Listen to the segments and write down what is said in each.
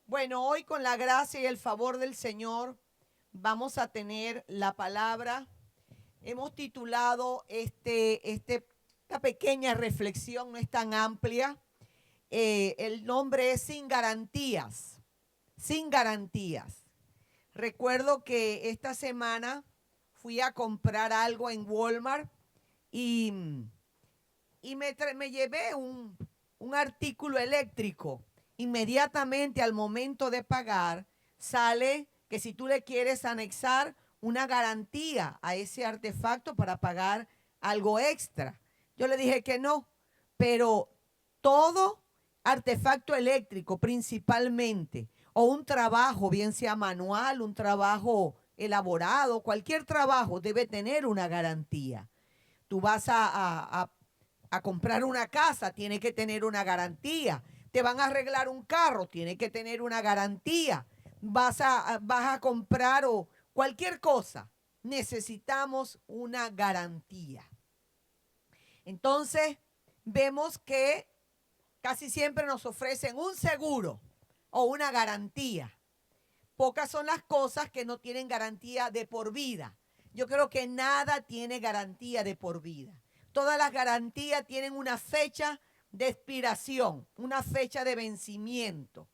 Bueno, hoy con la gracia y el favor del Señor vamos a tener la palabra. Hemos titulado esta pequeña reflexión, no es tan amplia. El nombre es Sin Garantías, sin garantías. Recuerdo que esta semana fui a comprar algo en Walmart y, me llevé un artículo eléctrico. Inmediatamente al momento de pagar, sale que si tú le quieres anexar una garantía a ese artefacto para pagar algo extra. Yo le dije que no, pero todo artefacto eléctrico principalmente, o un trabajo, bien sea manual, un trabajo elaborado, cualquier trabajo debe tener una garantía. Tú vas a comprar una casa, tiene que tener una garantía. Te van a arreglar un carro, tiene que tener una garantía. Vas a comprar o cualquier cosa, necesitamos una garantía. Entonces, vemos que casi siempre nos ofrecen un seguro o una garantía. Pocas son las cosas que no tienen garantía de por vida. Yo creo que nada tiene garantía de por vida. Todas las garantías tienen una fecha de expiración, una fecha de vencimiento.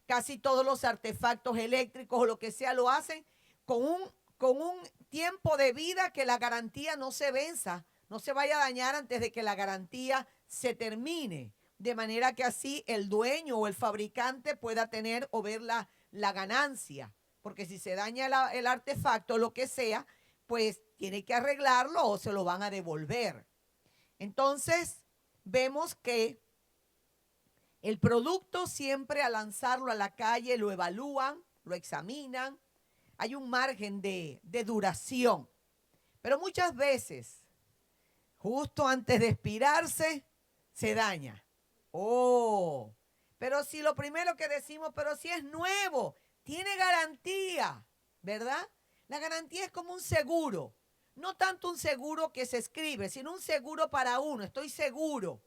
Casi todos los artefactos eléctricos o lo que sea lo hacen con un tiempo de vida que la garantía no se venza, no se vaya a dañar antes de que la garantía se termine. De manera que así el dueño o el fabricante pueda tener o ver la ganancia. Porque si se daña el artefacto, lo que sea, pues tiene que arreglarlo o se lo van a devolver. Entonces, vemos que el producto siempre al lanzarlo a la calle lo evalúan, lo examinan, hay un margen de duración. Pero muchas veces, justo antes de expirarse, se daña. Oh, pero si lo primero que decimos, pero si es nuevo, tiene garantía, ¿verdad? La garantía es como un seguro. No tanto un seguro que se escribe, sino un seguro para uno. Estoy seguro,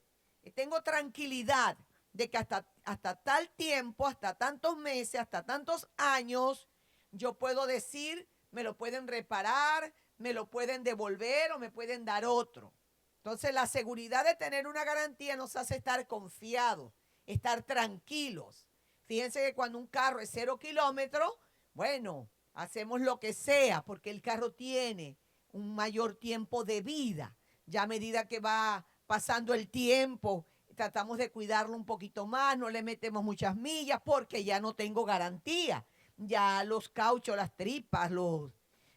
tengo tranquilidad de que hasta tal tiempo, hasta tantos meses, hasta tantos años, yo puedo decir, me lo pueden reparar, me lo pueden devolver o me pueden dar otro. Entonces, la seguridad de tener una garantía nos hace estar confiados, estar tranquilos. Fíjense que cuando un carro es 0 kilómetros, bueno, hacemos lo que sea porque el carro tiene un mayor tiempo de vida. Ya a medida que va pasando el tiempo, tratamos de cuidarlo un poquito más, no le metemos muchas millas porque ya no tengo garantía. Ya los cauchos, las tripas,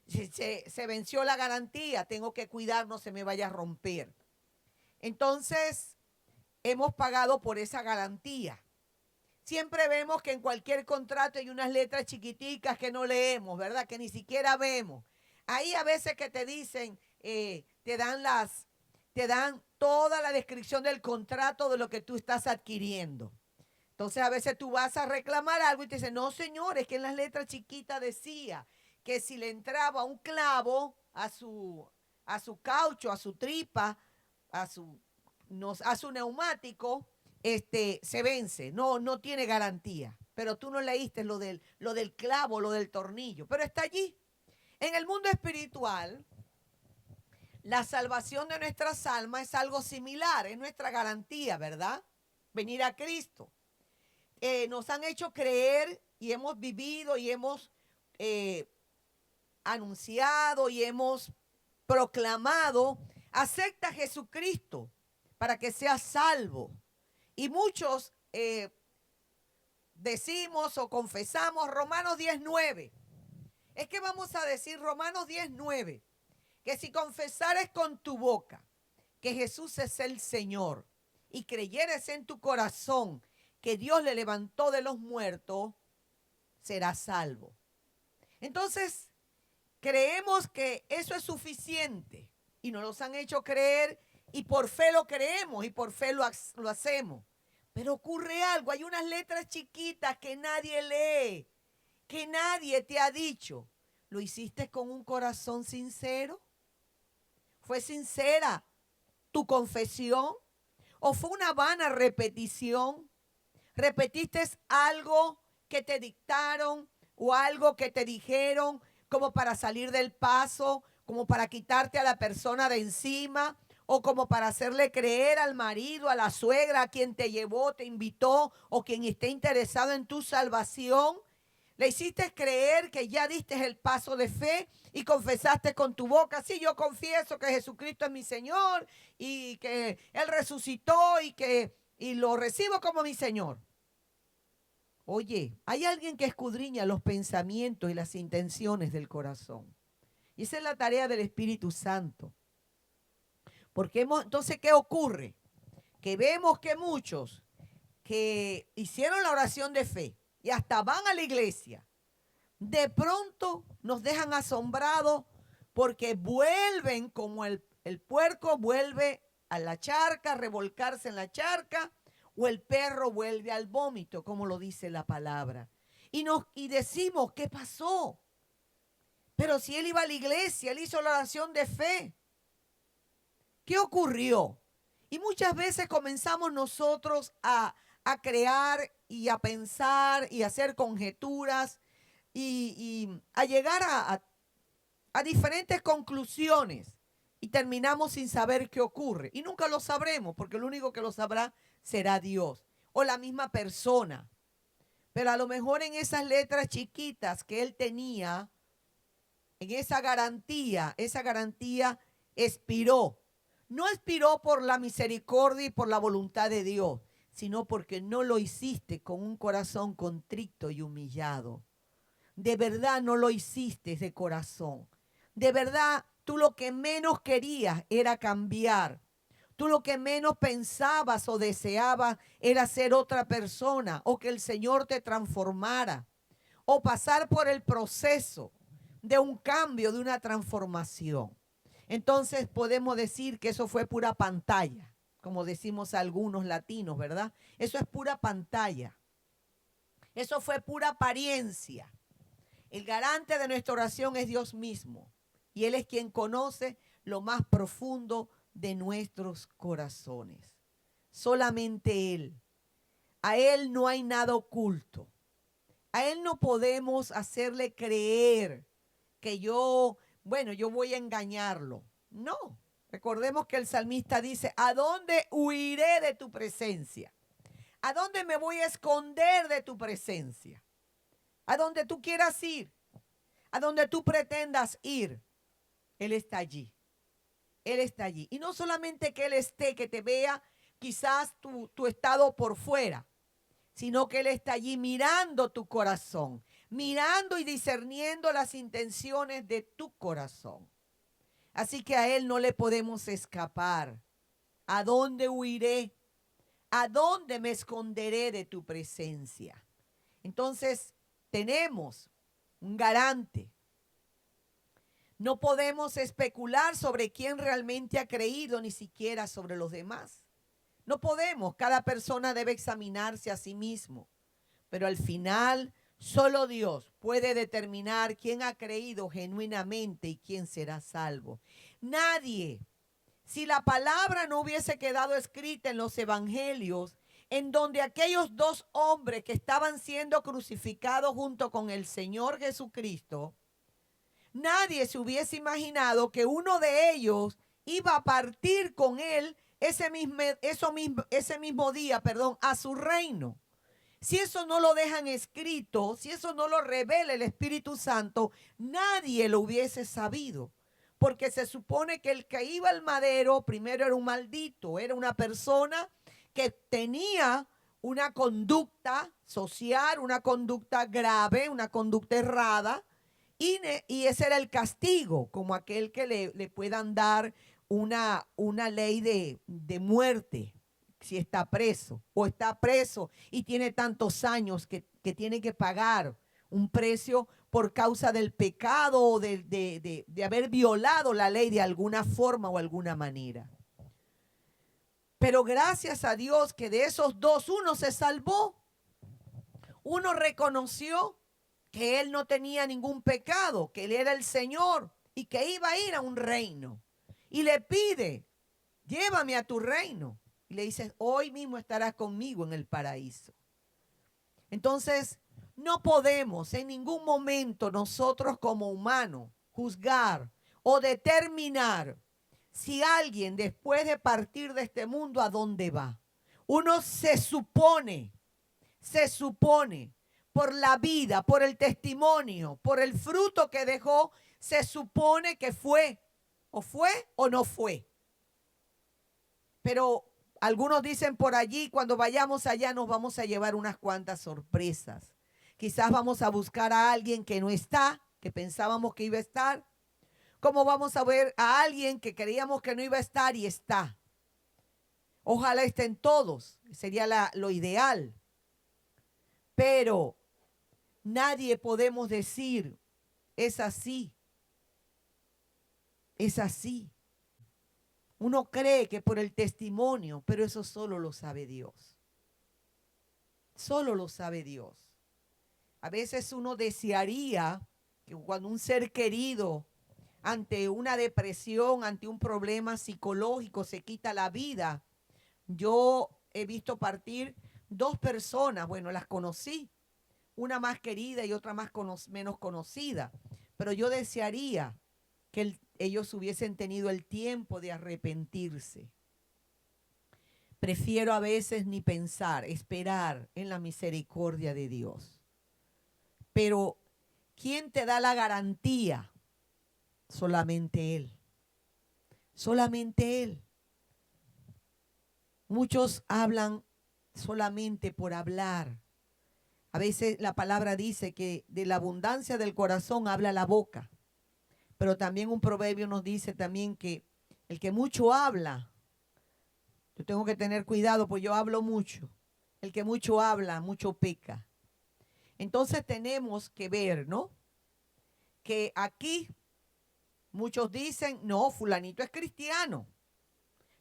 se venció la garantía, tengo que cuidar, no se me vaya a romper. Entonces, hemos pagado por esa garantía. Siempre vemos que en cualquier contrato hay unas letras chiquiticas que no leemos, ¿verdad? Que ni siquiera vemos. Ahí a veces que te dicen, te dan toda la descripción del contrato de lo que tú estás adquiriendo. Entonces a veces tú vas a reclamar algo y te dicen, no señor, es que en las letras chiquitas decía que si le entraba un clavo a su caucho, a su tripa, a su, a su neumático, se vence, no tiene garantía. Pero tú no leíste lo del clavo, lo del tornillo, pero está allí. En el mundo espiritual, la salvación de nuestras almas es algo similar, es nuestra garantía, ¿verdad? Venir a Cristo. Nos han hecho creer y hemos vivido y hemos eh, anunciado y hemos proclamado, acepta a Jesucristo para que seas salvo. Y muchos decimos o confesamos Romanos 10:9. Es que vamos a decir Romanos 10:9, que si confesares con tu boca que Jesús es el Señor y creyeres en tu corazón que Dios le levantó de los muertos, serás salvo. Entonces, creemos que eso es suficiente y nos los han hecho creer y por fe lo creemos y por fe lo hacemos. Pero ocurre algo, hay unas letras chiquitas que nadie lee, que nadie te ha dicho. ¿Lo hiciste con un corazón sincero? ¿Fue sincera tu confesión? ¿O fue una vana repetición? ¿Repetiste algo que te dictaron o algo que te dijeron como para salir del paso, como para quitarte a la persona de encima o como para hacerle creer al marido, a la suegra, a quien te llevó, te invitó o quien esté interesado en tu salvación. Le hiciste creer que ya diste el paso de fe y confesaste con tu boca, sí, yo confieso que Jesucristo es mi Señor y que Él resucitó y lo recibo como mi Señor. Oye, hay alguien que escudriña los pensamientos y las intenciones del corazón. Y esa es la tarea del Espíritu Santo. Porque entonces, ¿qué ocurre? Que vemos que muchos que hicieron la oración de fe y hasta van a la iglesia, de pronto nos dejan asombrados porque vuelven como el puerco vuelve a la charca, a revolcarse en la charca, o el perro vuelve al vómito, como lo dice la palabra. Y decimos, ¿qué pasó? Pero si él iba a la iglesia, él hizo la oración de fe. ¿Qué ocurrió? Y muchas veces comenzamos nosotros a crear y a pensar y a hacer conjeturas y a llegar a diferentes conclusiones y terminamos sin saber qué ocurre. Y nunca lo sabremos porque el único que lo sabrá será Dios o la misma persona. Pero a lo mejor en esas letras chiquitas que él tenía, en esa garantía expiró. No expiró por la misericordia y por la voluntad de Dios, sino porque no lo hiciste con un corazón contrito y humillado. De verdad no lo hiciste de corazón. De verdad, tú lo que menos querías era cambiar. Tú lo que menos pensabas o deseabas era ser otra persona o que el Señor te transformara o pasar por el proceso de un cambio, de una transformación. Entonces podemos decir que eso fue pura pantalla, como decimos algunos latinos, ¿verdad? Eso es pura pantalla. Eso fue pura apariencia. El garante de nuestra oración es Dios mismo. Y Él es quien conoce lo más profundo de nuestros corazones. Solamente Él. A Él no hay nada oculto. A Él no podemos hacerle creer que yo voy a engañarlo. No. Recordemos que el salmista dice, ¿a dónde huiré de tu presencia? ¿A dónde me voy a esconder de tu presencia? A donde tú quieras ir, a donde tú pretendas ir, Él está allí. Él está allí. Y no solamente que Él esté, que te vea quizás tu estado por fuera, sino que Él está allí mirando tu corazón, mirando y discerniendo las intenciones de tu corazón. Así que a Él no le podemos escapar. ¿A dónde huiré? ¿A dónde me esconderé de tu presencia? Entonces, tenemos un garante. No podemos especular sobre quién realmente ha creído, ni siquiera sobre los demás. No podemos, cada persona debe examinarse a sí mismo. Pero al final, solo Dios puede determinar quién ha creído genuinamente y quién será salvo. Nadie. Si la palabra no hubiese quedado escrita en los evangelios, en donde aquellos dos hombres que estaban siendo crucificados junto con el Señor Jesucristo, nadie se hubiese imaginado que uno de ellos iba a partir con él ese mismo día, a su reino. Si eso no lo dejan escrito, si eso no lo revela el Espíritu Santo, nadie lo hubiese sabido. Porque se supone que el que iba al madero primero era un maldito, era una persona que tenía una conducta social, una conducta grave, una conducta errada, y ese era el castigo, como aquel que le puedan dar una ley de muerte si está preso, o está preso y tiene tantos años que tiene que pagar un precio por causa del pecado o de haber violado la ley de alguna forma o alguna manera. Pero gracias a Dios que de esos dos, uno se salvó. Uno reconoció que él no tenía ningún pecado, que él era el Señor y que iba a ir a un reino. Y le pide, llévame a tu reino. Y le dice, hoy mismo estarás conmigo en el paraíso. Entonces, No podemos en ningún momento nosotros como humanos juzgar o determinar si alguien después de partir de este mundo a dónde va. Uno se supone por la vida, por el testimonio, por el fruto que dejó, se supone que fue o no fue. Pero algunos dicen por allí, cuando vayamos allá nos vamos a llevar unas cuantas sorpresas. Quizás vamos a buscar a alguien que no está, que pensábamos que iba a estar. Como vamos a ver a alguien que creíamos que no iba a estar y está. Ojalá estén todos, sería lo ideal. Pero nadie podemos decir, es así. Es así. Uno cree que por el testimonio, pero eso solo lo sabe Dios. Solo lo sabe Dios. A veces uno desearía que cuando un ser querido ante una depresión, ante un problema psicológico se quita la vida. Yo he visto partir 2 personas, bueno, las conocí, una más querida y otra menos conocida, pero yo desearía que ellos hubiesen tenido el tiempo de arrepentirse. Prefiero a veces ni pensar, esperar en la misericordia de Dios. Pero, ¿quién te da la garantía? Solamente Él. Solamente Él. Muchos hablan solamente por hablar. A veces la palabra dice que de la abundancia del corazón habla la boca. Pero también un proverbio nos dice también que el que mucho habla, yo tengo que tener cuidado porque yo hablo mucho. El que mucho habla, mucho peca. Entonces tenemos que ver, ¿no? Que aquí muchos dicen, no, fulanito es cristiano.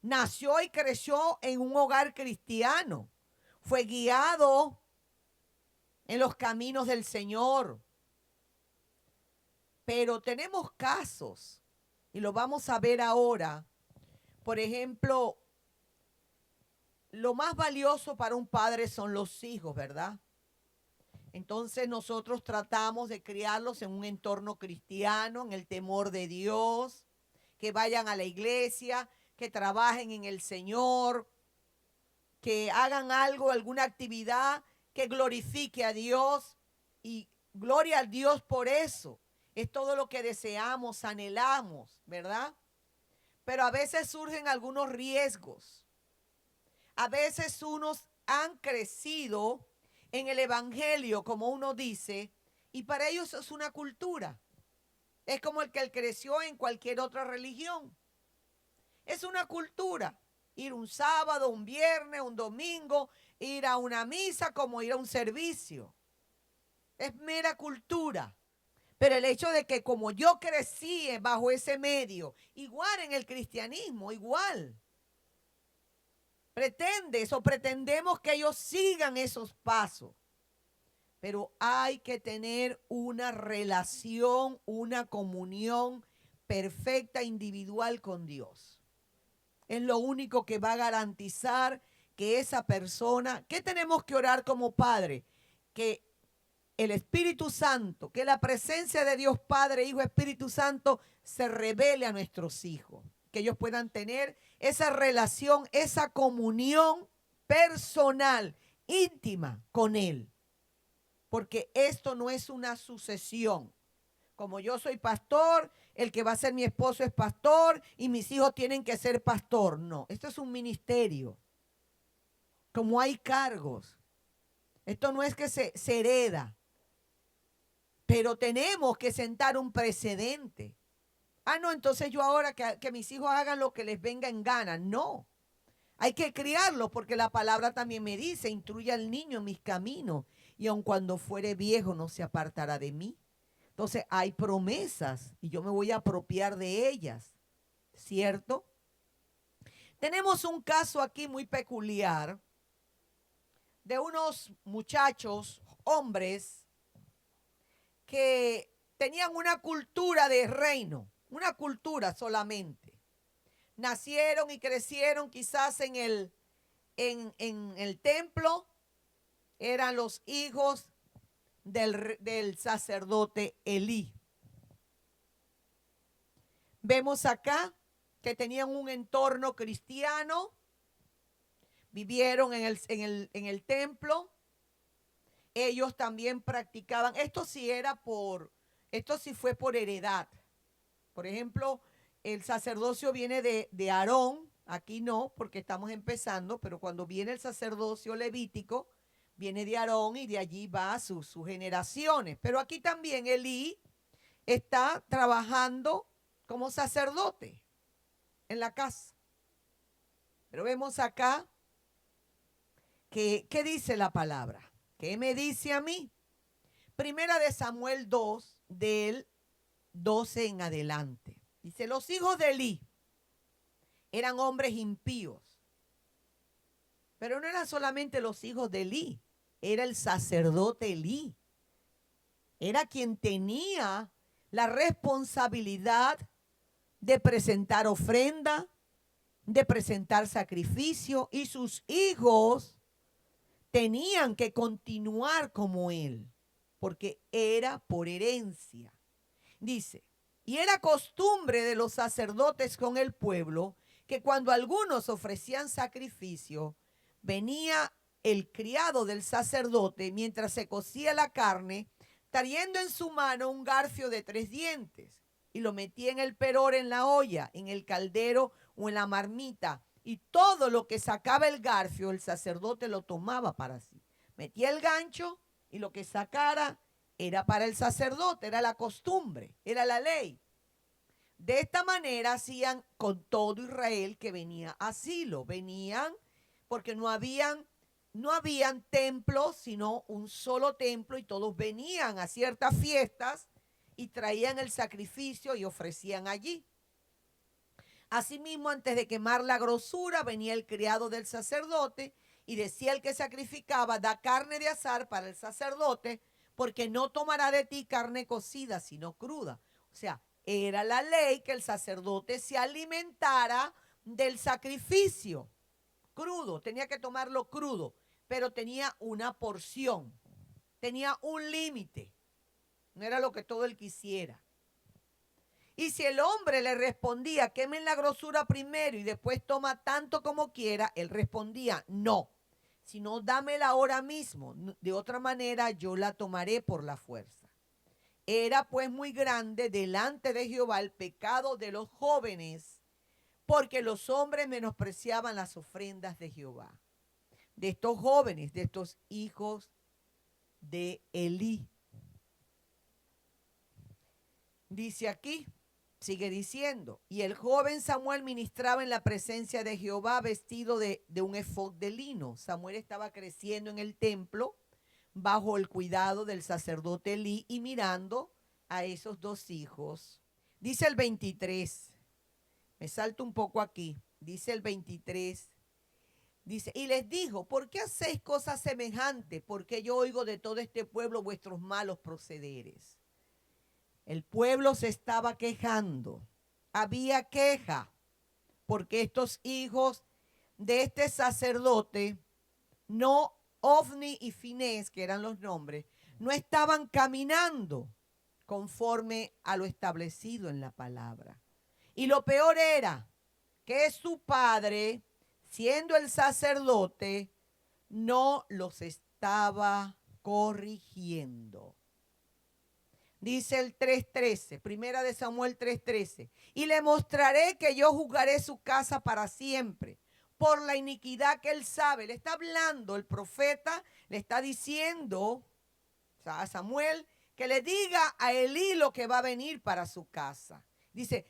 Nació y creció en un hogar cristiano. Fue guiado en los caminos del Señor. Pero tenemos casos, y lo vamos a ver ahora. Por ejemplo, lo más valioso para un padre son los hijos, ¿verdad? Entonces nosotros tratamos de criarlos en un entorno cristiano, en el temor de Dios, que vayan a la iglesia, que trabajen en el Señor, que hagan algo, alguna actividad que glorifique a Dios, y gloria a Dios por eso. Es todo lo que deseamos, anhelamos, ¿verdad? Pero a veces surgen algunos riesgos. A veces unos han crecido en el evangelio, como uno dice, y para ellos es una cultura. Es como el que creció en cualquier otra religión. Es una cultura. Ir un sábado, un viernes, un domingo, ir a una misa como ir a un servicio. Es mera cultura. Pero el hecho de que como yo crecí bajo ese medio, igual en el cristianismo, igual. Pretendemos que ellos sigan esos pasos. Pero hay que tener una relación, una comunión perfecta, individual con Dios. Es lo único que va a garantizar que esa persona, ¿qué tenemos que orar como padre? Que el Espíritu Santo, que la presencia de Dios Padre, Hijo, Espíritu Santo se revele a nuestros hijos. Que ellos puedan tener esa relación, esa comunión personal, íntima con Él. Porque esto no es una sucesión. Como yo soy pastor, el que va a ser mi esposo es pastor y mis hijos tienen que ser pastor. No, esto es un ministerio. Como hay cargos. Esto no es que se hereda. Pero tenemos que sentar un precedente. No, entonces yo ahora que mis hijos hagan lo que les venga en gana. No. Hay que criarlos porque la palabra también me dice, instruye al niño en mis caminos y aun cuando fuere viejo no se apartará de mí. Entonces hay promesas y yo me voy a apropiar de ellas, ¿cierto? Tenemos un caso aquí muy peculiar de unos muchachos, hombres, que tenían una cultura de reino, una cultura solamente. Nacieron y crecieron quizás en el templo, eran los hijos del sacerdote Elí. Vemos acá que tenían un entorno cristiano, vivieron en el templo, ellos también practicaban, esto sí fue por heredad. Por ejemplo, el sacerdocio viene de Aarón, aquí no, porque estamos empezando, pero cuando viene el sacerdocio levítico, viene de Aarón y de allí va a sus generaciones. Pero aquí también Elí está trabajando como sacerdote en la casa. Pero vemos acá que, ¿qué dice la palabra? ¿Qué me dice a mí? Primera de Samuel 2, del 12 en adelante. Dice, los hijos de Elí eran hombres impíos. Pero no eran solamente los hijos de Elí, era el sacerdote Elí. Era quien tenía la responsabilidad de presentar ofrenda, de presentar sacrificio, y sus hijos tenían que continuar como él, porque era por herencia. Dice, y era costumbre de los sacerdotes con el pueblo que cuando algunos ofrecían sacrificio, venía el criado del sacerdote mientras se cocía la carne, trayendo en su mano un garfio de 3 dientes, y lo metía en el peror, en la olla, en el caldero o en la marmita, y todo lo que sacaba el garfio, el sacerdote lo tomaba para sí. Metía el gancho y lo que sacara era para el sacerdote, era la costumbre, era la ley. De esta manera hacían con todo Israel que venía a Silo. Venían porque no habían templos, sino un solo templo, y todos venían a ciertas fiestas y traían el sacrificio y ofrecían allí. Asimismo, antes de quemar la grosura, venía el criado del sacerdote y decía el que sacrificaba, da carne de asar para el sacerdote, porque no tomará de ti carne cocida, sino cruda. O sea, era la ley que el sacerdote se alimentara del sacrificio crudo, tenía que tomarlo crudo, pero tenía una porción, tenía un límite, no era lo que todo él quisiera. Y si el hombre le respondía, quemen la grosura primero y después toma tanto como quiera, él respondía, no, sino dámela ahora mismo, de otra manera yo la tomaré por la fuerza. Era pues muy grande delante de Jehová el pecado de los jóvenes, porque los hombres menospreciaban las ofrendas de Jehová. De estos jóvenes, de estos hijos de Elí. Dice aquí, sigue diciendo, y el joven Samuel ministraba en la presencia de Jehová vestido de un efod de lino. Samuel estaba creciendo en el templo bajo el cuidado del sacerdote Elí y mirando a esos dos hijos. Dice el 23, me salto un poco aquí, dice el 23, dice, y les dijo, ¿por qué hacéis cosas semejantes? Porque yo oigo de todo este pueblo vuestros malos procederes. El pueblo se estaba quejando, había queja, porque estos hijos de este sacerdote, no Ofni y Finés, que eran los nombres, no estaban caminando conforme a lo establecido en la palabra. Y lo peor era que su padre, siendo el sacerdote, no los estaba corrigiendo. Dice el 3:13, primera de Samuel 3:13, y le mostraré que yo juzgaré su casa para siempre por la iniquidad que él sabe. Le está hablando el profeta, le está diciendo a Samuel que le diga a Elí lo que va a venir para su casa. Dice,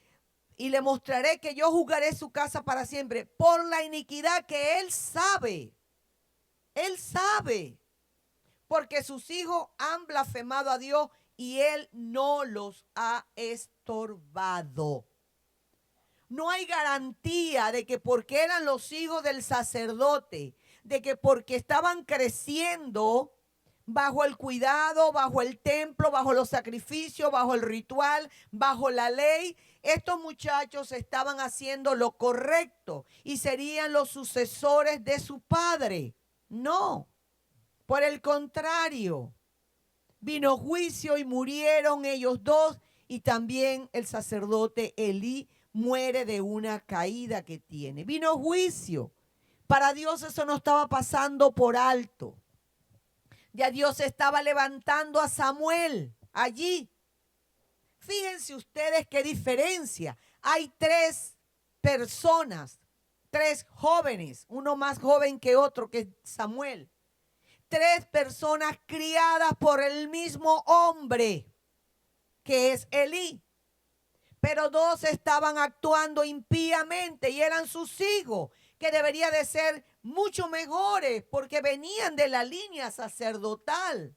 y le mostraré que yo juzgaré su casa para siempre por la iniquidad que él sabe. Él sabe, porque sus hijos han blasfemado a Dios y él no los ha estorbado. No hay garantía de que porque eran los hijos del sacerdote, de que porque estaban creciendo bajo el cuidado, bajo el templo, bajo los sacrificios, bajo el ritual, bajo la ley, estos muchachos estaban haciendo lo correcto y serían los sucesores de su padre. No, por el contrario, Vino juicio y murieron ellos dos, y también el sacerdote Elí muere de una caída que tiene. Vino juicio. Para Dios eso no estaba pasando por alto. Ya Dios estaba levantando a Samuel allí. Fíjense ustedes qué diferencia. Hay tres personas, tres jóvenes, uno más joven que otro, que es Samuel. Tres personas criadas por el mismo hombre, que es Elí. Pero dos estaban actuando impíamente y eran sus hijos, que deberían de ser mucho mejores porque venían de la línea sacerdotal.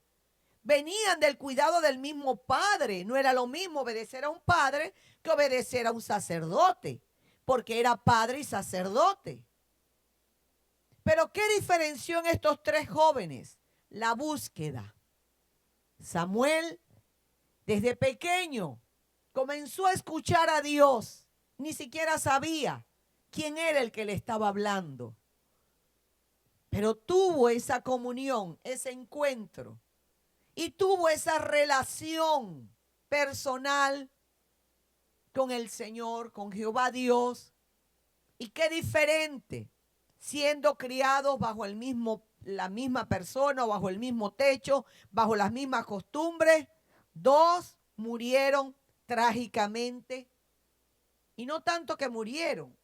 Venían del cuidado del mismo padre. No era lo mismo obedecer a un padre que obedecer a un sacerdote, porque era padre y sacerdote. Pero ¿qué diferenció en estos tres jóvenes? La búsqueda. Samuel, desde pequeño, comenzó a escuchar a Dios. Ni siquiera sabía quién era el que le estaba hablando. Pero tuvo esa comunión, ese encuentro. Y tuvo esa relación personal con el Señor, con Jehová Dios. Y qué diferente, siendo criados bajo la misma persona, bajo el mismo techo, bajo las mismas costumbres. Dos murieron trágicamente. Y no tanto que murieron,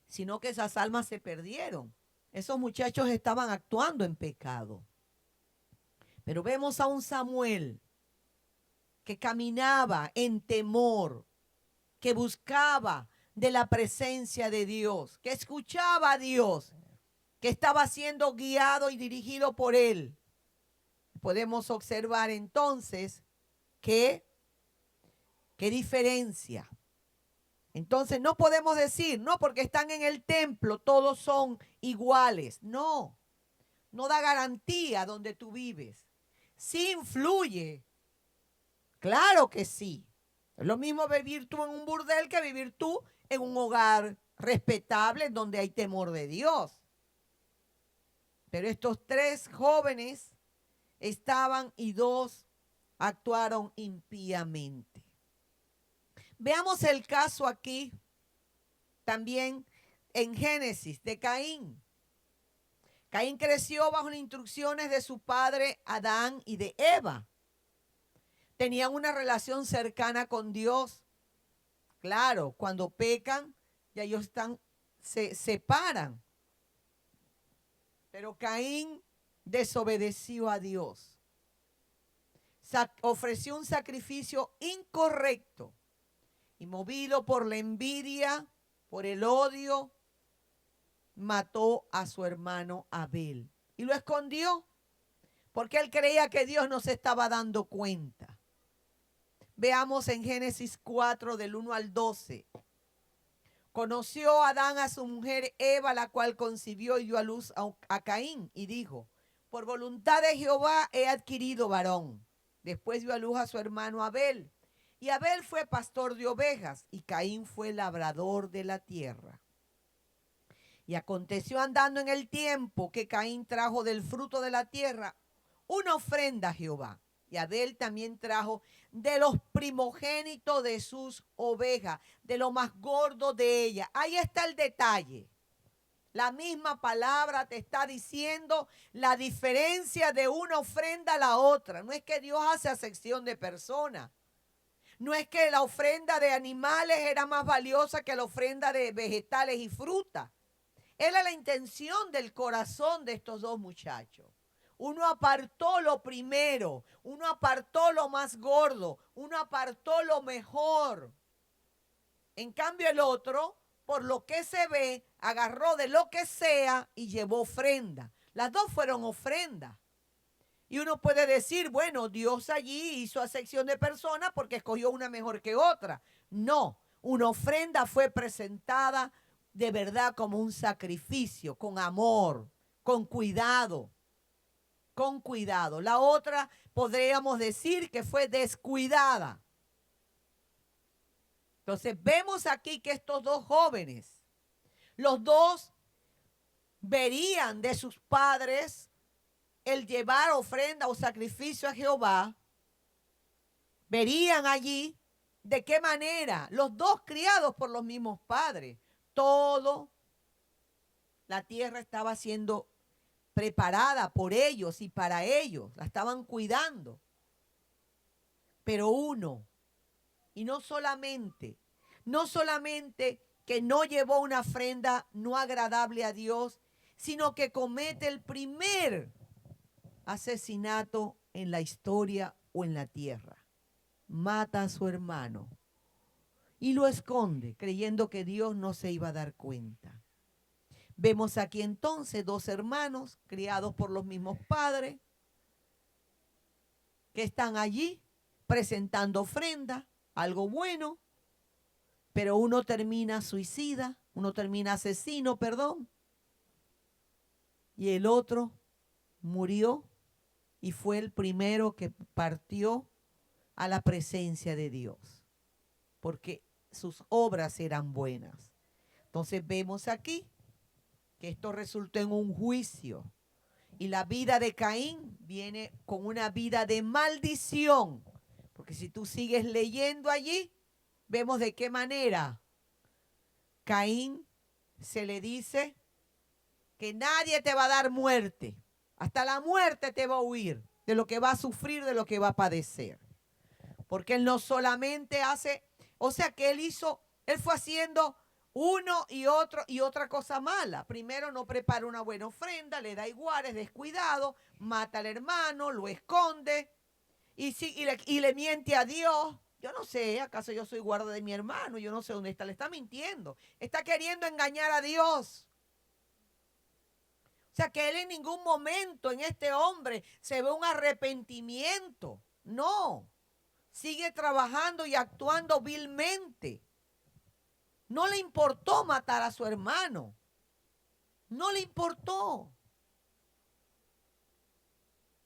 sino que esas almas se perdieron. Esos muchachos estaban actuando en pecado. Pero vemos a un Samuel que caminaba en temor, que buscaba de la presencia de Dios, que escuchaba a Dios, que estaba siendo guiado y dirigido por él. Podemos observar entonces qué diferencia. Entonces no podemos decir, no, porque están en el templo, todos son iguales. No, no da garantía donde tú vives. Sí influye, claro que sí. Es lo mismo vivir tú en un burdel que vivir tú en un hogar respetable donde hay temor de Dios. Pero estos tres jóvenes estaban y dos actuaron impíamente. Veamos el caso aquí también en Génesis de Caín. Caín creció bajo las instrucciones de su padre Adán y de Eva. Tenían una relación cercana con Dios. Claro, cuando pecan, ya ellos se separan. Pero Caín desobedeció a Dios. Ofreció un sacrificio incorrecto. Y movido por la envidia, por el odio, mató a su hermano Abel. Y lo escondió porque él creía que Dios no se estaba dando cuenta. Veamos en Génesis 4 del 1 al 12. Conoció Adán a su mujer Eva, la cual concibió y dio a luz a Caín, y dijo: por voluntad de Jehová he adquirido varón. Después dio a luz a su hermano Abel. Y Abel fue pastor de ovejas, y Caín fue labrador de la tierra. Y aconteció andando en el tiempo que Caín trajo del fruto de la tierra una ofrenda a Jehová. Y Abel también trajo de los primogénitos de sus ovejas, de lo más gordo de ellas. Ahí está el detalle. La misma palabra te está diciendo la diferencia de una ofrenda a la otra. No es que Dios hace acepción de personas. No es que la ofrenda de animales era más valiosa que la ofrenda de vegetales y frutas. Era la intención del corazón de estos dos muchachos. Uno apartó lo primero, uno apartó lo más gordo, uno apartó lo mejor. En cambio el otro, por lo que se ve, agarró de lo que sea y llevó ofrenda. Las dos fueron ofrendas. Y uno puede decir, bueno, Dios allí hizo acepción de personas porque escogió una mejor que otra. No, una ofrenda fue presentada de verdad como un sacrificio, con amor, con cuidado, con cuidado. La otra podríamos decir que fue descuidada. Entonces vemos aquí que estos dos jóvenes, los dos verían de sus padres el llevar ofrenda o sacrificio a Jehová, verían allí de qué manera los dos criados por los mismos padres, todo la tierra estaba siendo preparada por ellos y para ellos, la estaban cuidando. Pero uno, y no solamente que no llevó una ofrenda no agradable a Dios, sino que comete el primer asesinato en la historia o en la tierra. Mata a su hermano y lo esconde, creyendo que Dios no se iba a dar cuenta. Vemos aquí entonces dos hermanos criados por los mismos padres que están allí presentando ofrenda, algo bueno, pero uno termina suicida, uno termina asesino, perdón, y el otro murió y fue el primero que partió a la presencia de Dios, porque sus obras eran buenas. Entonces vemos aquí que esto resultó en un juicio. Y la vida de Caín viene con una vida de maldición. Porque si tú sigues leyendo allí, vemos de qué manera Caín se le dice que nadie te va a dar muerte. Hasta la muerte te va a huir de lo que va a sufrir, de lo que va a padecer. Porque él no solamente hace, o sea que él fue haciendo uno y otro y otra cosa mala. Primero no prepara una buena ofrenda, le da igual, es descuidado, mata al hermano, lo esconde y le miente a Dios. Yo no sé, ¿acaso yo soy guarda de mi hermano? Yo no sé dónde está, le está mintiendo. Está queriendo engañar a Dios. O sea que él en ningún momento en este hombre se ve un arrepentimiento. No, sigue trabajando y actuando vilmente. No le importó matar a su hermano. No le importó.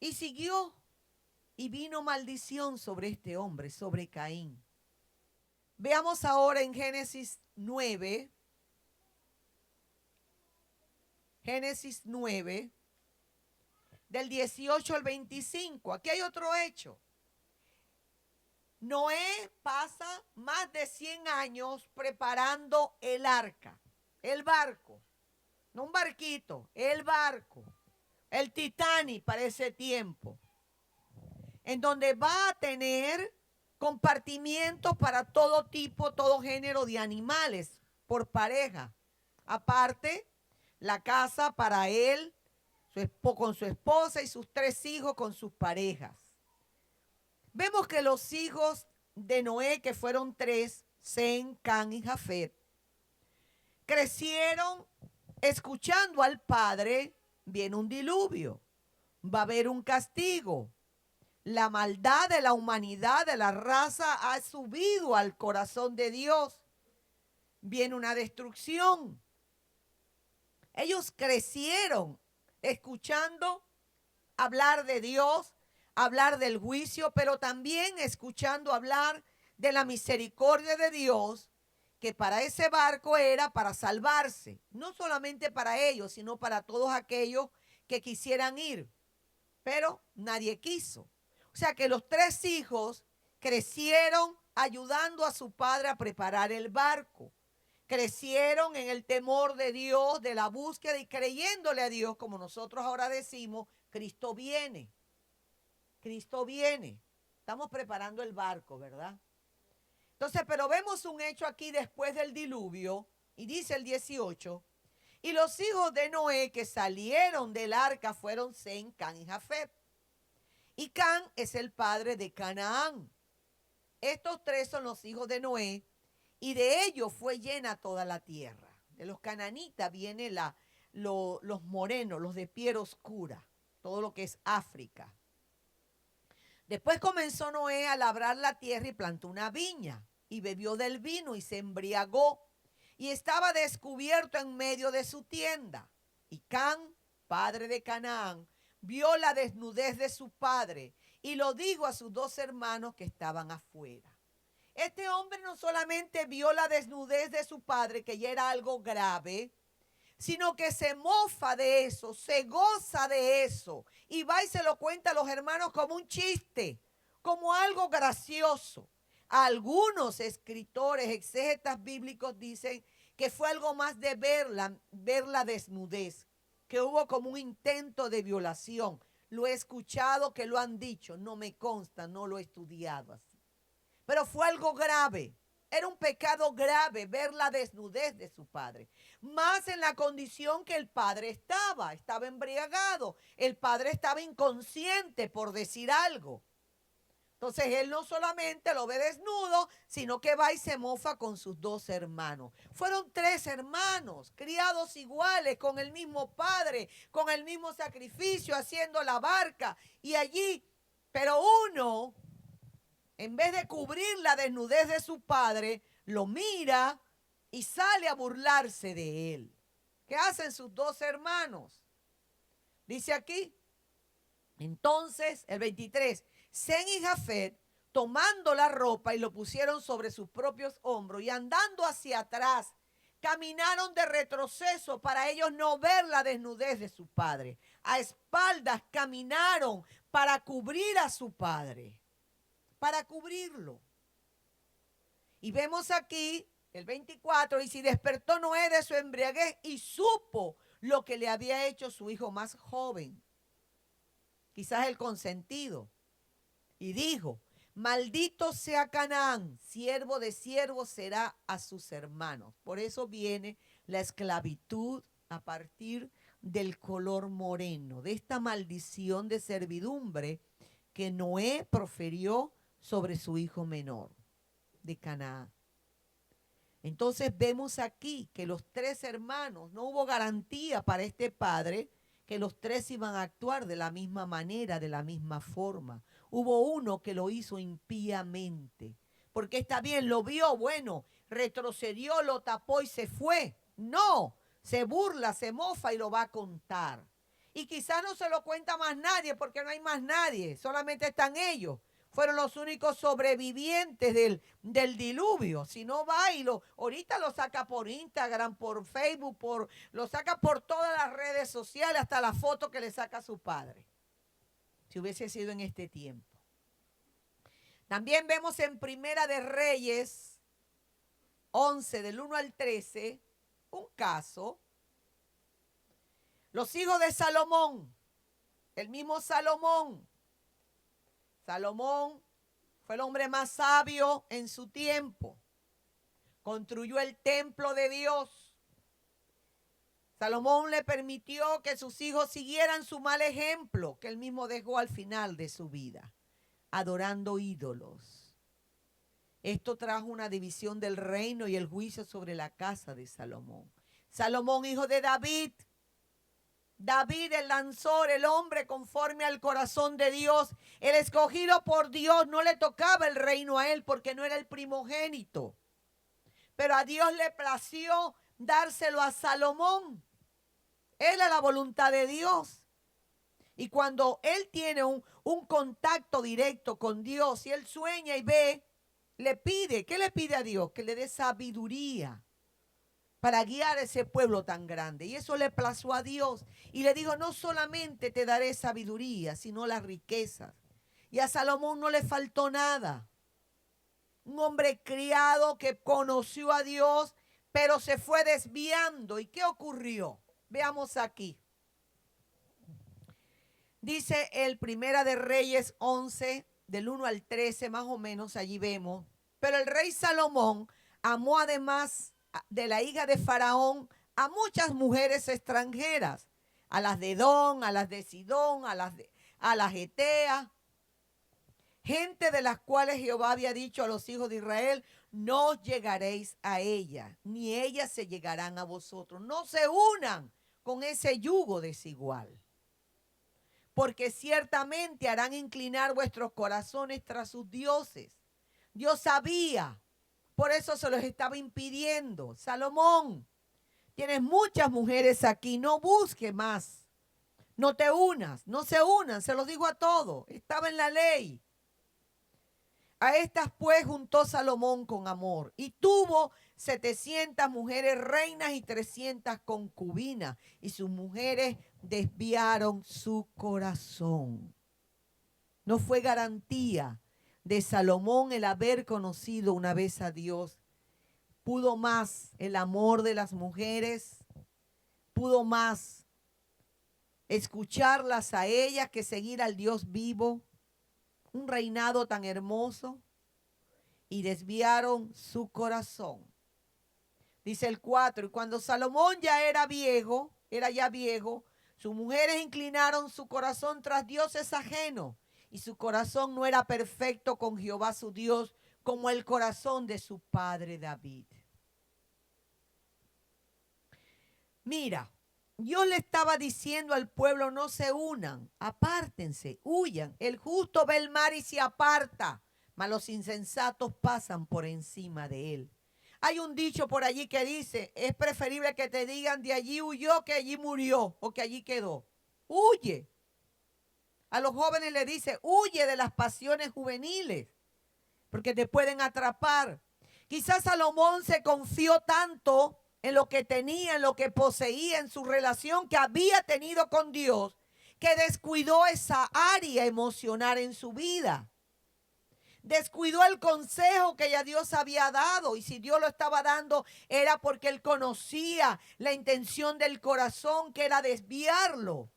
Y siguió. Y vino maldición sobre este hombre, sobre Caín. Veamos ahora en Génesis 9. Génesis 9, del 18 al 25. Aquí hay otro hecho. Noé pasa más de 100 años preparando el arca, el barco, no un barquito, el barco, el Titanic para ese tiempo, en donde va a tener compartimientos para todo tipo, todo género de animales por pareja. Aparte, la casa para él, con su esposa y sus 3 hijos con sus parejas. Vemos que los hijos de Noé, que fueron 3, Sem, Cam y Jafet, crecieron escuchando al padre, viene un diluvio, va a haber un castigo. La maldad de la humanidad, de la raza, ha subido al corazón de Dios. Viene una destrucción. Ellos crecieron escuchando hablar de Dios, hablar del juicio, pero también escuchando hablar de la misericordia de Dios, que para ese barco era para salvarse, no solamente para ellos, sino para todos aquellos que quisieran ir, pero nadie quiso. O sea que los 3 hijos crecieron ayudando a su padre a preparar el barco. Crecieron en el temor de Dios, de la búsqueda y creyéndole a Dios, como nosotros ahora decimos, Cristo viene. Cristo viene. Estamos preparando el barco, ¿verdad? Entonces, pero vemos un hecho aquí después del diluvio, y dice el 18, y los hijos de Noé que salieron del arca fueron Sem, Cam y Jafet. Y Cam es el padre de Canaán. Estos 3 son los hijos de Noé, y de ellos fue llena toda la tierra. De los cananitas vienen los morenos, los de piel oscura, todo lo que es África. Después comenzó Noé a labrar la tierra y plantó una viña, y bebió del vino y se embriagó, y estaba descubierto en medio de su tienda. Y Cam, padre de Canaán, vio la desnudez de su padre y lo dijo a sus 2 hermanos que estaban afuera. Este hombre no solamente vio la desnudez de su padre, que ya era algo grave, sino que se mofa de eso, se goza de eso y va y se lo cuenta a los hermanos como un chiste, como algo gracioso. Algunos escritores, exégetas bíblicos dicen que fue algo más de ver la desnudez, que hubo como un intento de violación. Lo he escuchado que lo han dicho, no me consta, no lo he estudiado así. Pero fue algo grave. Era un pecado grave ver la desnudez de su padre. Más en la condición que el padre estaba embriagado. El padre estaba inconsciente, por decir algo. Entonces él no solamente lo ve desnudo, sino que va y se mofa con sus dos hermanos. Fueron 3 hermanos, criados iguales, con el mismo padre, con el mismo sacrificio, haciendo la barca. Y allí, pero uno, en vez de cubrir la desnudez de su padre, lo mira y sale a burlarse de él. ¿Qué hacen sus 2 hermanos? Dice aquí, entonces, el 23, Sem y Jafet, tomando la ropa y lo pusieron sobre sus propios hombros y andando hacia atrás, caminaron de retroceso para ellos no ver la desnudez de su padre. A espaldas caminaron para cubrir a su padre, para cubrirlo. Y vemos aquí el 24, y si despertó Noé de su embriaguez y supo lo que le había hecho su hijo más joven, quizás el consentido, y dijo, maldito sea Canaán, siervo de siervos será a sus hermanos. Por eso viene la esclavitud a partir del color moreno, de esta maldición de servidumbre que Noé proferió sobre su hijo menor de Canaán. Entonces vemos aquí que los 3 hermanos, no hubo garantía para este padre que los 3 iban a actuar de la misma manera, de la misma forma. Hubo uno que lo hizo impíamente, porque está bien, lo vio, bueno, retrocedió, lo tapó y se fue. No, se burla, se mofa y lo va a contar. Y quizás no se lo cuenta más nadie porque no hay más nadie, solamente están ellos. Fueron los únicos sobrevivientes del diluvio. Si no va y ahorita lo saca por Instagram, por Facebook, lo saca por todas las redes sociales, hasta la foto que le saca a su padre. Si hubiese sido en este tiempo. También vemos en Primera de Reyes 11, del 1 al 13, un caso. Los hijos de Salomón, el mismo Salomón. Salomón fue el hombre más sabio en su tiempo. Construyó el templo de Dios. Salomón le permitió que sus hijos siguieran su mal ejemplo que él mismo dejó al final de su vida, adorando ídolos. Esto trajo una división del reino y el juicio sobre la casa de Salomón. Salomón, hijo de David. David, el lanzador, el hombre conforme al corazón de Dios, el escogido por Dios, no le tocaba el reino a él porque no era el primogénito. Pero a Dios le plació dárselo a Salomón. Era la voluntad de Dios. Y cuando él tiene un contacto directo con Dios y él sueña y ve, le pide, ¿qué le pide a Dios? Que le dé sabiduría para guiar a ese pueblo tan grande. Y eso le plació a Dios. Y le dijo, no solamente te daré sabiduría, sino las riquezas. Y a Salomón no le faltó nada. Un hombre criado que conoció a Dios, pero se fue desviando. ¿Y qué ocurrió? Veamos aquí. Dice el Primera de Reyes 11, del 1 al 13, más o menos, allí vemos. Pero el rey Salomón amó además de la hija de Faraón a muchas mujeres extranjeras, a las de Edom, a las de Sidón, a las Eteas, gente de las cuales Jehová había dicho a los hijos de Israel, no llegaréis a ella, ni ellas se llegarán a vosotros. No se unan con ese yugo desigual, porque ciertamente harán inclinar vuestros corazones tras sus dioses. Dios sabía. Por eso se los estaba impidiendo. Salomón, tienes muchas mujeres aquí, no busques más. No te unas, no se unan, se los digo a todos. Estaba en la ley. A estas pues juntó Salomón con amor y tuvo 700 mujeres reinas y 300 concubinas, y sus mujeres desviaron su corazón. No fue garantía de Salomón el haber conocido una vez a Dios. Pudo más el amor de las mujeres, pudo más escucharlas a ellas que seguir al Dios vivo. Un reinado tan hermoso, y desviaron su corazón. Dice el 4, y cuando Salomón era ya viejo, sus mujeres inclinaron su corazón tras dioses ajenos, y su corazón no era perfecto con Jehová su Dios, como el corazón de su padre David. Mira, Dios le estaba diciendo al pueblo: no se unan, apártense, huyan. El justo ve el mar y se aparta, mas los insensatos pasan por encima de él. Hay un dicho por allí que dice: es preferible que te digan de allí huyó que allí murió o que allí quedó. Huye. A los jóvenes le dice: huye de las pasiones juveniles, porque te pueden atrapar. Quizás Salomón se confió tanto en lo que tenía, en lo que poseía, en su relación que había tenido con Dios, que descuidó esa área emocional en su vida. Descuidó el consejo que ya Dios había dado, y si Dios lo estaba dando era porque él conocía la intención del corazón, que era desviarlo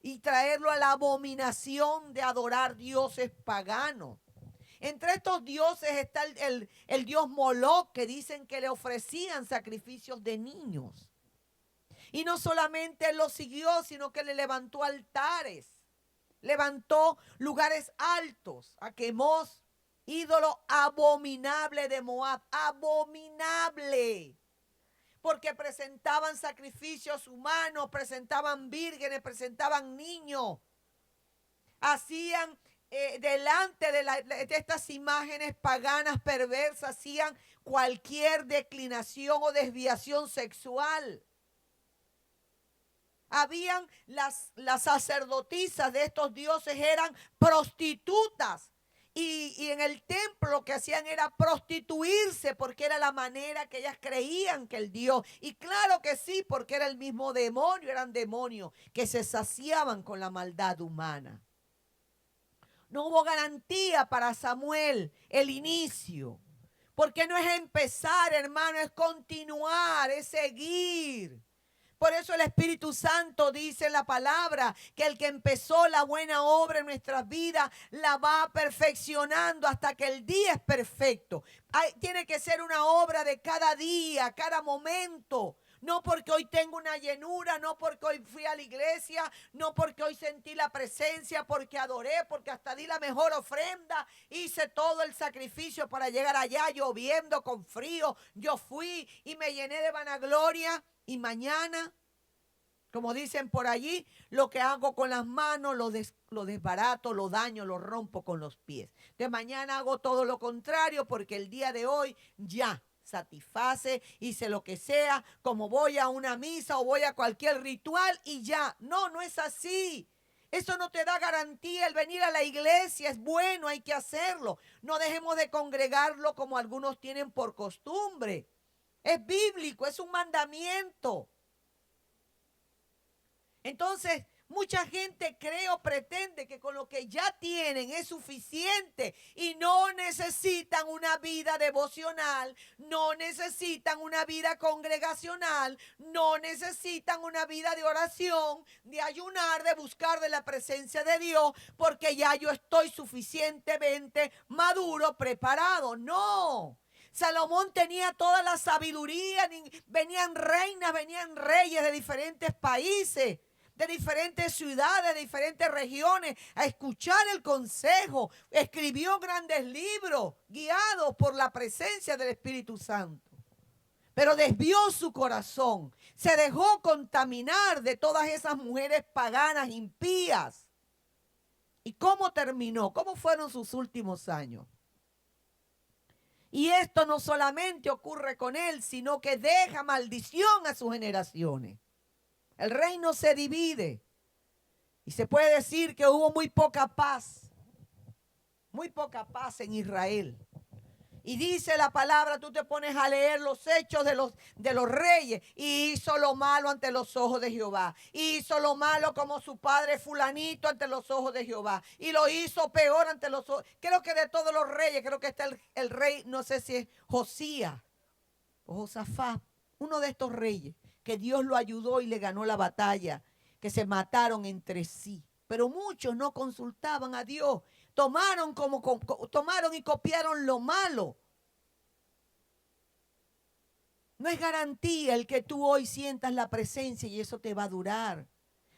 y traerlo a la abominación de adorar dioses paganos. Entre estos dioses está el dios Moloc, que dicen que le ofrecían sacrificios de niños. Y no solamente él lo siguió, sino que le levantó altares, levantó lugares altos, a Quemos, ídolo abominable de Moab, abominable, porque presentaban sacrificios humanos, presentaban vírgenes, presentaban niños, hacían delante de estas imágenes paganas perversas, hacían cualquier declinación o desviación sexual. Habían las sacerdotisas de estos dioses, eran prostitutas. Y en el templo lo que hacían era prostituirse, porque era la manera que ellas creían que el Dios. Y claro que sí, porque era el mismo demonio, eran demonios que se saciaban con la maldad humana. No hubo garantía para Samuel el inicio, porque no es empezar, hermano, es continuar, es seguir. Por eso el Espíritu Santo dice en la palabra que el que empezó la buena obra en nuestras vidas la va perfeccionando hasta que el día es perfecto. Tiene que ser una obra de cada día, cada momento. No porque hoy tengo una llenura, no porque hoy fui a la iglesia, no porque hoy sentí la presencia, porque adoré, porque hasta di la mejor ofrenda, hice todo el sacrificio para llegar allá lloviendo, con frío. Yo fui y me llené de vanagloria, y mañana, como dicen por allí, lo que hago con las manos lo desbarato, lo daño, lo rompo con los pies. De mañana hago todo lo contrario, porque el día de hoy ya satisface, hice lo que sea, como voy a una misa o voy a cualquier ritual y ya. No, no es así. Eso no te da garantía. El venir a la iglesia es bueno, hay que hacerlo. No dejemos de congregarlo como algunos tienen por costumbre. Es bíblico, es un mandamiento. Entonces, mucha gente cree o pretende que con lo que ya tienen es suficiente y no necesitan una vida devocional, no necesitan una vida congregacional, no necesitan una vida de oración, de ayunar, de buscar de la presencia de Dios, porque ya yo estoy suficientemente maduro, preparado. No. Salomón tenía toda la sabiduría, venían reinas, venían reyes de diferentes países, de diferentes ciudades, de diferentes regiones, a escuchar el consejo. Escribió grandes libros guiados por la presencia del Espíritu Santo. Pero desvió su corazón, se dejó contaminar de todas esas mujeres paganas, impías. ¿Y cómo terminó? ¿Cómo fueron sus últimos años? Y esto no solamente ocurre con él, sino que deja maldición a sus generaciones. El reino se divide y se puede decir que hubo muy poca paz. muy poca paz en Israel. Y dice la palabra, tú te pones a leer los hechos de los reyes. Y hizo lo malo ante los ojos de Jehová. Hizo lo malo como su padre fulanito ante los ojos de Jehová. Y lo hizo peor ante los ojos. Creo que de todos los reyes, creo que está el rey, no sé si es Josías o Josafat, uno de estos reyes, que Dios lo ayudó y le ganó la batalla, que se mataron entre sí. Pero muchos no consultaban a Dios. Tomaron y copiaron lo malo. No es garantía el que tú hoy sientas la presencia y eso te va a durar.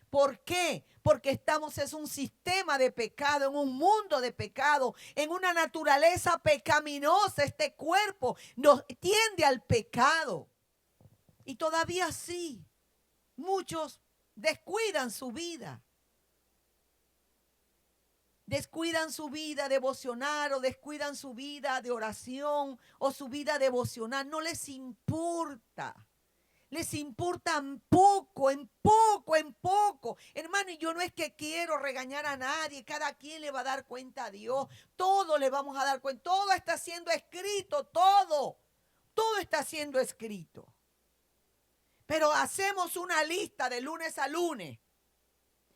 ¿Por qué? Porque es un sistema de pecado, en un mundo de pecado, en una naturaleza pecaminosa. Este cuerpo nos tiende al pecado. Y todavía sí, muchos descuidan su vida. Descuidan su vida devocional o descuidan su vida de oración o su vida devocional. No les importa. Les importa en poco, en poco, en poco. Hermano, y yo no es que quiero regañar a nadie. Cada quien le va a dar cuenta a Dios. Todo le vamos a dar cuenta. Todo está siendo escrito, todo. Todo está siendo escrito. Pero hacemos una lista de lunes a lunes.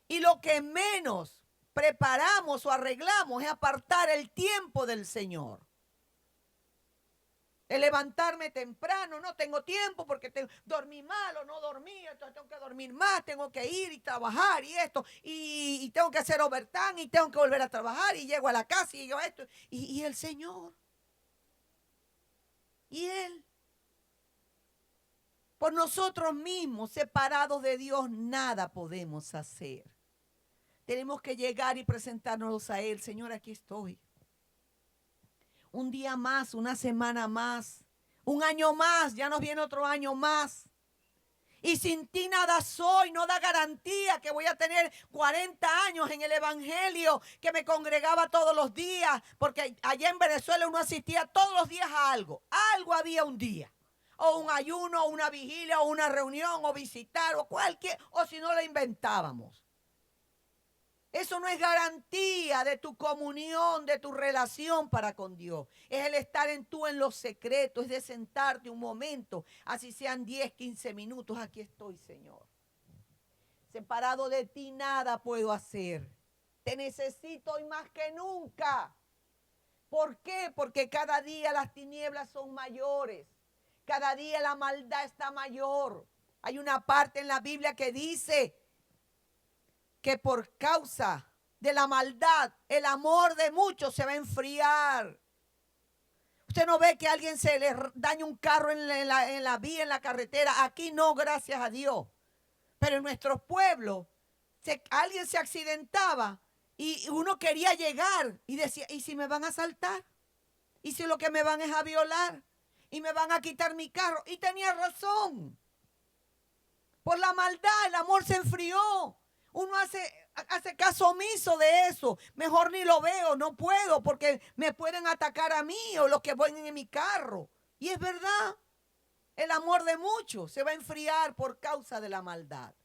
Y lo que menos preparamos o arreglamos es apartar el tiempo del Señor. El levantarme temprano, no tengo tiempo porque dormí mal o no dormí, entonces tengo que dormir más, tengo que ir y trabajar y esto, y tengo que hacer overtime y tengo que volver a trabajar y llego a la casa y yo esto, y el Señor, y Él. Por nosotros mismos, separados de Dios, nada podemos hacer. Tenemos que llegar y presentarnos a Él. Señor, aquí estoy. Un día más, una semana más, un año más, ya nos viene otro año más. Y sin ti nada soy, no da garantía que voy a tener 40 años en el evangelio, que me congregaba todos los días, porque allá en Venezuela uno asistía todos los días a algo. Algo había un día. O un ayuno, o una vigilia, o una reunión, o visitar, o cualquier, o si no lo inventábamos. Eso no es garantía de tu comunión, de tu relación para con Dios. Es el estar en los secretos, es de sentarte un momento, así sean 10, 15 minutos. Aquí estoy, Señor. Separado de ti nada puedo hacer. Te necesito hoy más que nunca. ¿Por qué? Porque cada día las tinieblas son mayores. Cada día la maldad está mayor. Hay una parte en la Biblia que dice que por causa de la maldad, el amor de muchos se va a enfriar. Usted no ve que a alguien se le daña un carro en la vía, en la carretera. Aquí no, gracias a Dios. Pero en nuestros pueblos, alguien se accidentaba y uno quería llegar y decía, ¿y si me van a asaltar? ¿Y si lo que me van es a violar? ¿Y me van a quitar mi carro? Y tenía razón. Por la maldad, el amor se enfrió. Uno hace caso omiso de eso. Mejor ni lo veo, no puedo porque me pueden atacar a mí o los que van en mi carro. Y es verdad, el amor de muchos se va a enfriar por causa de la maldad.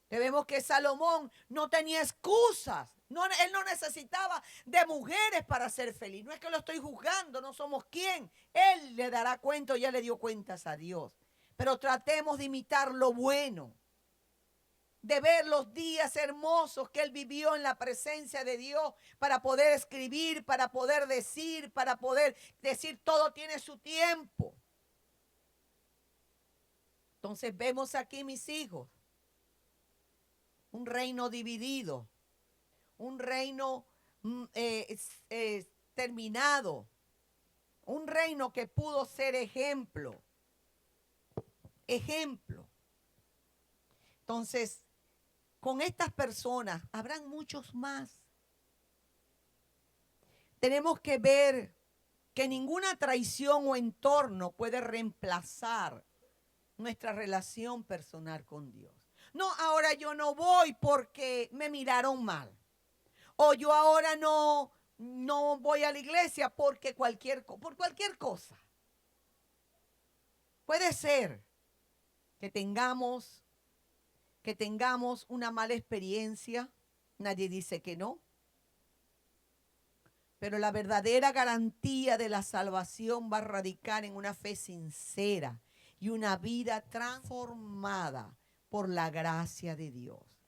Vemos que Salomón no tenía excusas. Él no necesitaba de mujeres para ser feliz. No es que lo estoy juzgando, no somos quien. Él le dará cuenta, ya le dio cuentas a Dios. Pero tratemos de imitar lo bueno, de ver los días hermosos que él vivió en la presencia de Dios para poder escribir, para poder decir todo tiene su tiempo. Entonces vemos aquí, mis hijos, un reino dividido, un reino terminado, un reino que pudo ser ejemplo. Entonces, con estas personas habrán muchos más. Tenemos que ver que ninguna traición o entorno puede reemplazar nuestra relación personal con Dios. No, ahora yo no voy porque me miraron mal. O yo ahora no voy a la iglesia porque por cualquier cosa. Puede ser que tengamos una mala experiencia. Nadie dice que no. Pero la verdadera garantía de la salvación va a radicar en una fe sincera y una vida transformada por la gracia de Dios.